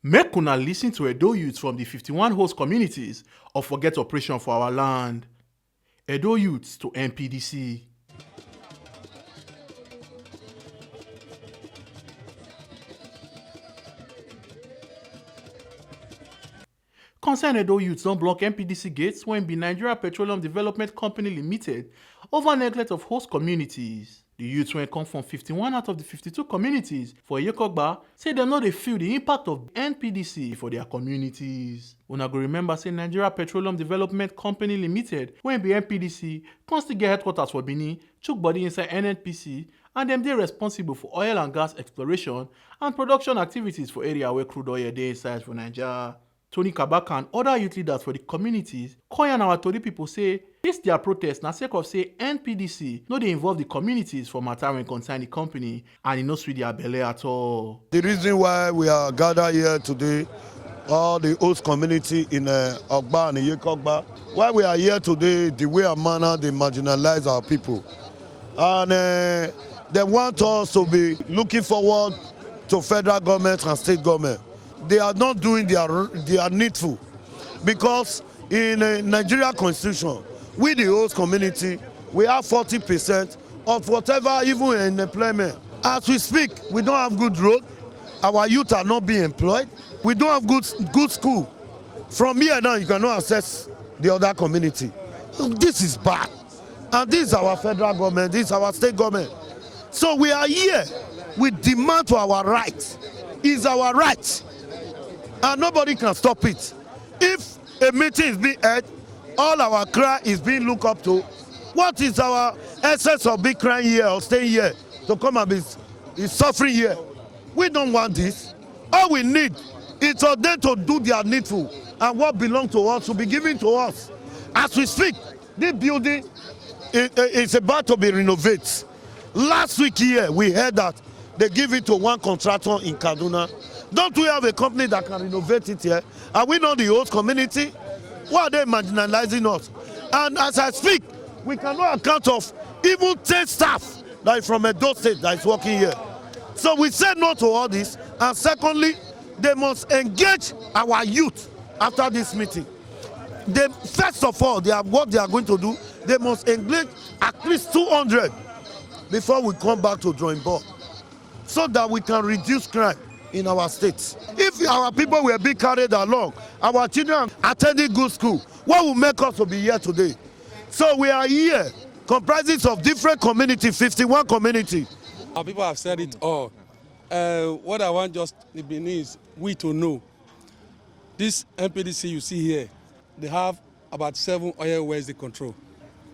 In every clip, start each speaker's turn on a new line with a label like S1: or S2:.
S1: Make una listen to Edo Youths from the 51 host communities of Forget Operation for Our Land. Edo Youths to NPDC. Concerned Edo Youths don't block NPDC gates when be Nigeria Petroleum Development Company Limited over neglect of host communities. The youths when come from 51 out of the 52 communities for Yekogba say they know they feel the impact of NPDC for their communities. Una go remember say Nigeria Petroleum Development Company Limited when be NPDC constantly get headquarters for Benin, chook body inside NNPC, and them they responsible for oil and gas exploration and production activities for area where crude oil dey inside for Nigeria. Tony Kabaka and other youth leaders for the communities call and our Tori people say this their protest na sake of say NPDC no dey involve the communities for matter when concern the company and e no sweet their belle at all.
S2: The reason why we are gathered here today, all the host community in Ogba and Yekogba, why we are here today, the way and manner they marginalize our people. And they want us to be looking forward to federal government and state government. They are not doing their needful, because in Nigeria constitution, we the host community, we have 40% of whatever, even in employment. As we speak, we don't have good road, our youth are not being employed, we don't have good school. From here now, you cannot access the other community. This is bad. And this is our federal government, this is our state government. So we are here, we demand for our rights. It's our right. And nobody can stop it. If a meeting is being held, all our cry is being looked up to. What is our essence of being crying here or staying here to come and be suffering here? We don't want this. All we need is for them to do their needful, and what belongs to us will be given to us. As we speak, this building is about to be renovated. Last week here, we heard that they give it to one contractor in Kaduna. Don't we have a company that can renovate it here? Are we not the host community? Why are they marginalizing us? And as I speak, we cannot account of even 10 staff that is from Edo State that is working here. So we say no to all this. And secondly, they must engage our youth after this meeting. First of all, what they are going to do, they must engage at least 200 before we come back to drawing board, so that we can reduce crime in our states. If our people were being carried along, our children attending good school, what will make us to be here today? So we are here, comprising of different communities, 51 communities.
S3: Our people have said it all. What I want just the Benin is we to know. This NPDC you see here, they have about 7 oil wells they control.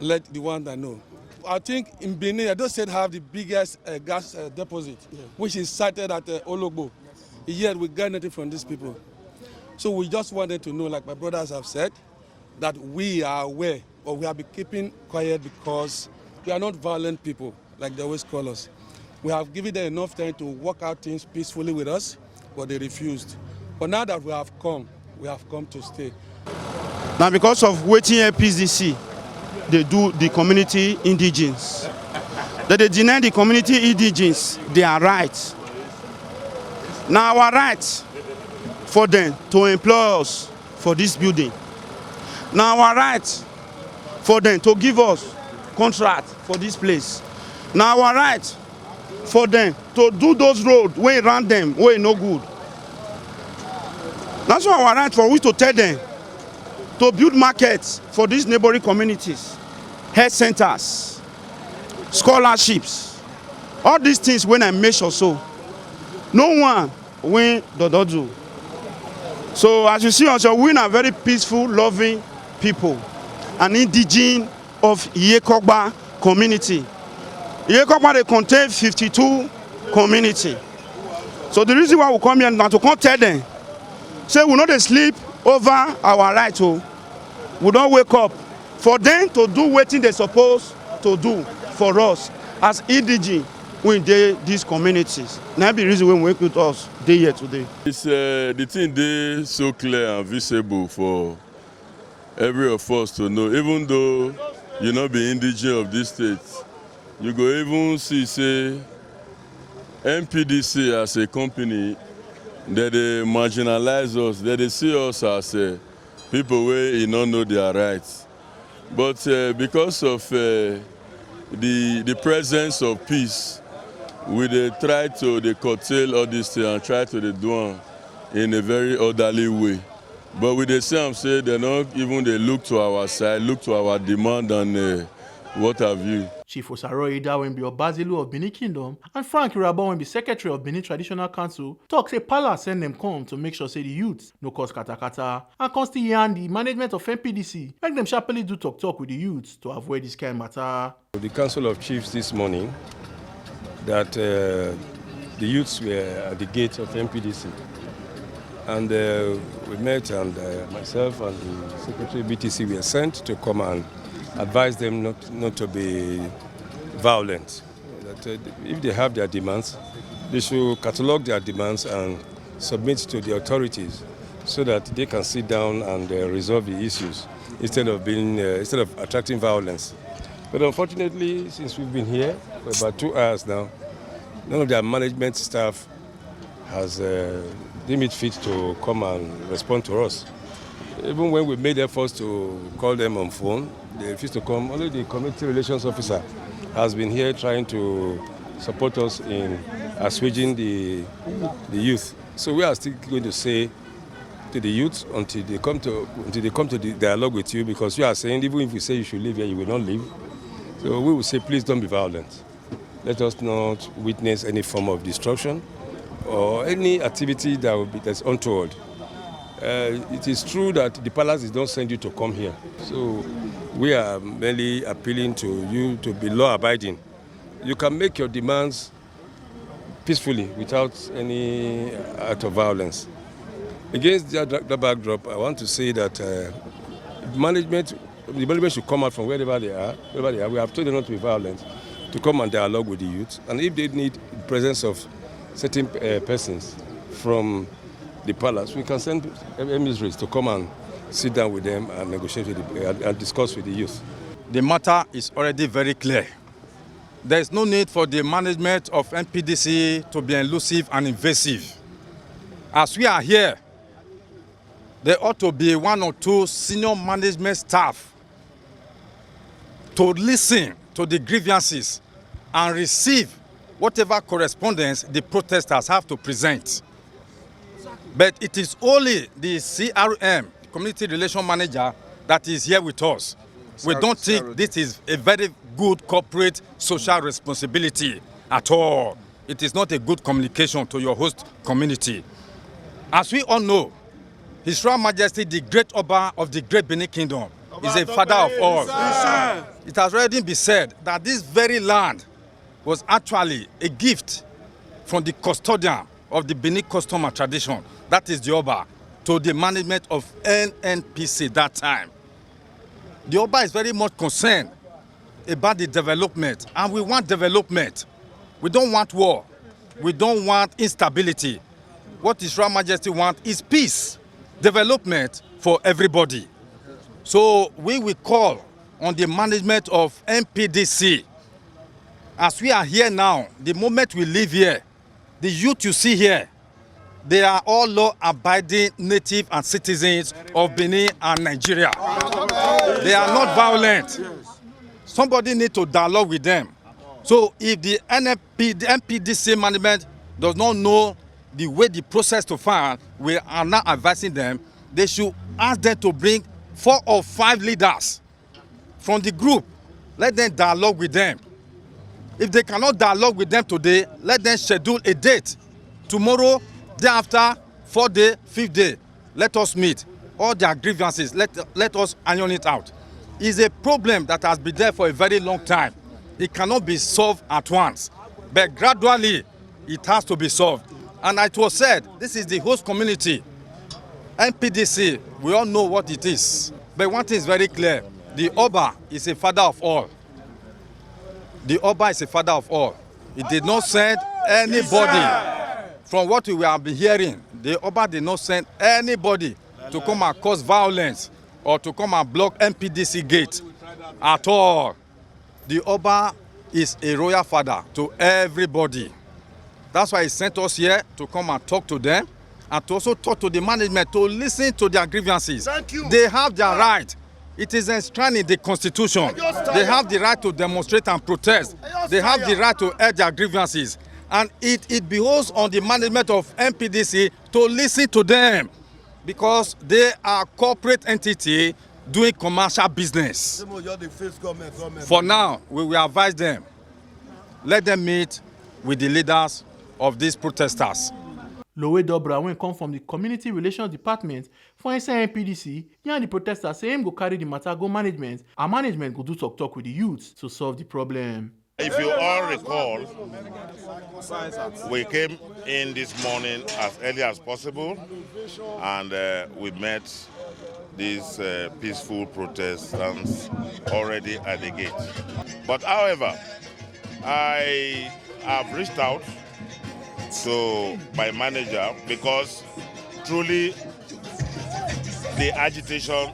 S3: Let the one that know. I think in Benin, Edo State have the biggest gas deposit, which is sited at Ologbo. Yet we get nothing from these people. So we just wanted to know, like my brothers have said, that we are aware, but we have been keeping quiet because we are not violent people, like they always call us. We have given them enough time to work out things peacefully with us, but they refused. But now that we have come to stay.
S4: Now because of waiting NPDC, they do the community indigenous. That they deny the community indigenous their rights. Now our right for them to employ us for this building. Now our right for them to give us contract for this place. Now our right for them to do those roads where around them where no good. That's why our right for we to tell them to build markets for these neighboring communities, health centers, scholarships, all these things when I measure so. No one win the do. So as you see also, we are very peaceful, loving people, an indigenous of Yekogba community. Yekogba they contain 52 community. So the reason why we come here now to come tell them, say we not sleep over our right. We don't wake up for them to do what they supposed to do for us as indigenous. We these communities. Now the reason we work with us day here today.
S5: It's the thing they so clear and visible for every of us to know. Even though you not be indigenous of this state, you go even see say NPDC as a company that they marginalize us, that they see us as people where don't know their rights. But because of the presence of peace, we dey try to curtail all this thing and try to do am in a very orderly way. But we dey see am say they not even dey look to our side, look to our demand and what have you.
S1: Chief Osaro Ida when be Obazilu of Benin Kingdom and Frank Irabon when be Secretary of Benin Traditional Council talk say Palace send them come to make sure say the youths no cause kata and constantly yarn the management of NPDC make them sharply do talk with the youths to avoid this kind of matter.
S6: The Council of Chiefs this morning that the youths were at the gate of NPDC and we met and myself and the Secretary of BTC were sent to come and advise them not to be violent. That if they have their demands, they should catalog their demands and submit to the authorities so that they can sit down and resolve the issues instead of attracting violence. But unfortunately, since we've been here for about 2 hours now, none of their management staff has deemed it fit to come and respond to us. Even when we made efforts to call them on phone, they refused to come. Only the community relations officer has been here trying to support us in assuaging the youth. So we are still going to say to the youth until they come to the dialogue with you, because you are saying even if we say you should leave here, you will not leave. So we will say, please don't be violent. Let us not witness any form of destruction or any activity that's untoward. It is true that the palace did not send you to come here. So we are merely appealing to you to be law-abiding. You can make your demands peacefully without any act of violence. Against that backdrop, I want to say that the management should come out from wherever they are. We have told them not to be violent, to come and dialogue with the youth. And if they need the presence of certain persons from the palace, we can send emissaries to come and sit down with them and negotiate with and discuss with the youth.
S7: The matter is already very clear. There is no need for the management of NPDC to be elusive and invasive. As we are here, there ought to be 1 or 2 senior management staff to listen to the grievances and receive whatever correspondence the protesters have to present. But it is only the CRM, Community Relation Manager, that is here with us. We don't think this is a very good corporate social responsibility at all. It is not a good communication to your host community. As we all know, His Royal Majesty, the Great Oba of the Great Benin Kingdom, is a father of all. It has already been said that this very land was actually a gift from the custodian of the Benin custom and tradition, that is the Oba, to the management of NNPC that time. The Oba is very much concerned about the development, and we want development. We don't want war. We don't want instability. What His Royal Majesty wants is peace, development for everybody. So we will call on the management of NPDC. As we are here now, the moment we leave here, the youth you see here, they are all law-abiding native and citizens of Benin and Nigeria. They are not violent. Somebody needs to dialogue with them. So if the NPDC management does not know the way the process to file, we are now advising them, they should ask them to bring 4 or 5 leaders from the group. Let them dialogue with them. If they cannot dialogue with them today, let them schedule a date. Tomorrow, day after, 4th day, 5th day, let us meet. All their grievances, let us iron it out. It's a problem that has been there for a very long time. It cannot be solved at once, but gradually, it has to be solved. And it was said, this is the host community. NPDC, we all know what it is. But one thing is very clear, the Oba is a father of all. The Oba is a father of all. He did not send anybody. From what we have been hearing, the Oba did not send anybody to come and cause violence or to come and block NPDC gate at all. The Oba is a royal father to everybody. That's why he sent us here to come and talk to them and to also talk to the management to listen to their grievances.
S2: Thank you.
S7: They have their right. It is enshrined in the Constitution. They have the right to demonstrate and protest. They have the right to air their grievances. And it behoves on the management of NPDC to listen to them because they are a corporate entity doing commercial business. For now, we will advise them. Let them meet with the leaders of these protesters.
S1: Lowe Dobra, when come from the Community Relations Department for NPDC, and the protesters say him go carry the matter go management, and management go do talk with the youths to solve the problem.
S8: If you all recall, we came in this morning as early as possible, and we met these peaceful protestants already at the gate. But however, I have reached out to my manager because truly the agitation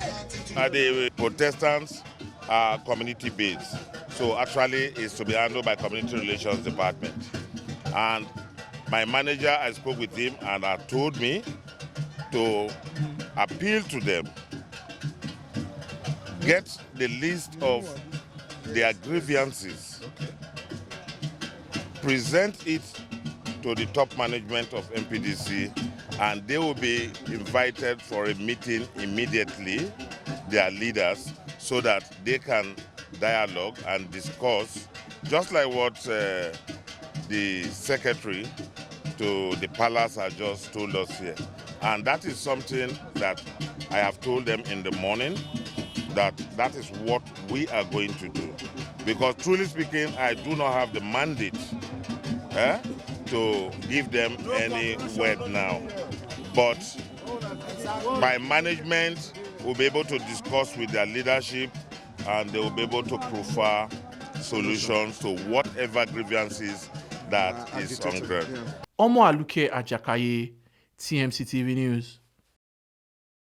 S8: the protestants are community-based. So actually it's to be handled by Community Relations Department. And my manager, I spoke with him and told me to appeal to them, get the list of their grievances, present it to the top management of NPDC, and they will be invited for a meeting immediately, their leaders, so that they can dialogue and discuss, just like what the secretary to the palace has just told us here. And that is something that I have told them in the morning, that is what we are going to do. Because truly speaking, I do not have the mandate to give them any word now. But my management will be able to discuss with their leadership, and they will be able to prefer solutions to whatever grievances that is on ground.
S1: Omo Aluke Ajakaye, TMC TV News.